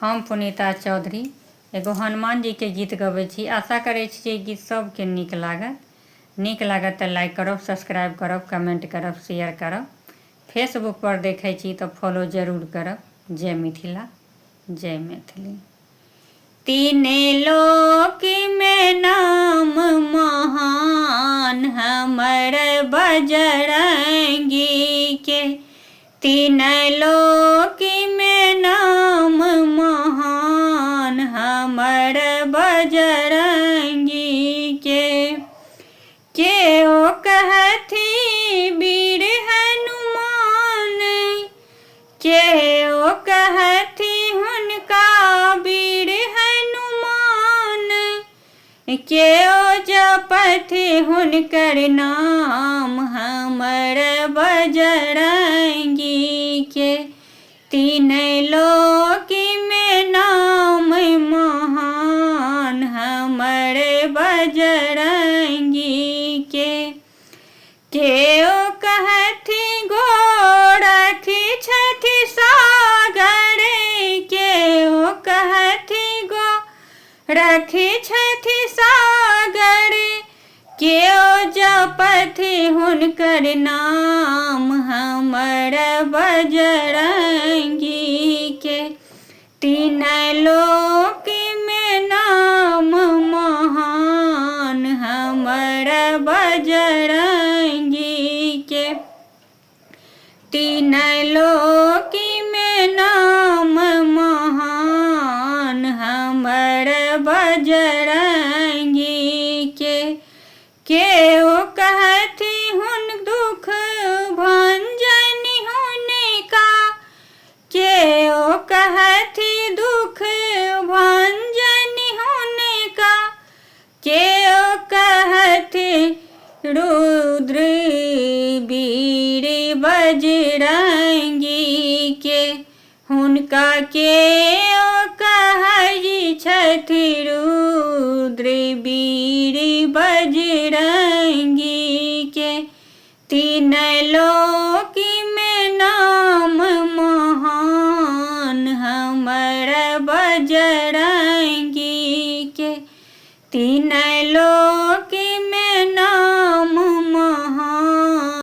हम पुनीता चौधरी एगो हनुमान जी के गीत गबै छी। आशा करै छी जे गीत सबके नीक लागत तऽ लाइक करब, सब्सक्राइब करब, कमेंट करब, शेयर करब। फेसबुक पर देखै छी तऽ फॉलो जरूर करब। जय मिथिला, जय मैथिली। तीने लोक में नाम महान हमर बजरंगी के। तीन लोक में नाम महान हमर बजरंगी के। ओ कहथी वीर हनुमान, के ओ कहथी हुनका वीर हनुमान, के ओ जपथि हुनकर नाम हमर बजरंगी के। तीन लोक में नाम महान हमर बजरंगी के। ओ कहथि गोरखी छथि सागर, के ओ कहथि गोरखी छथि सागर, के ओ जपथि हुनकर नाम हमर बजरंगी के। तीन लोक में नाम महान हमर बजरंगी के। तीन लोक में नाम महान हमर बजरंगी के। ओ कहथि हुन दुख भंजन हुनका, के ओ कहथि दुख भंजन हुनका, के ओ कहथि रुद्र वीर बजरंगी के। हुनका के ओ कहै छथि रुद्र वीर बजरंगी के। तीन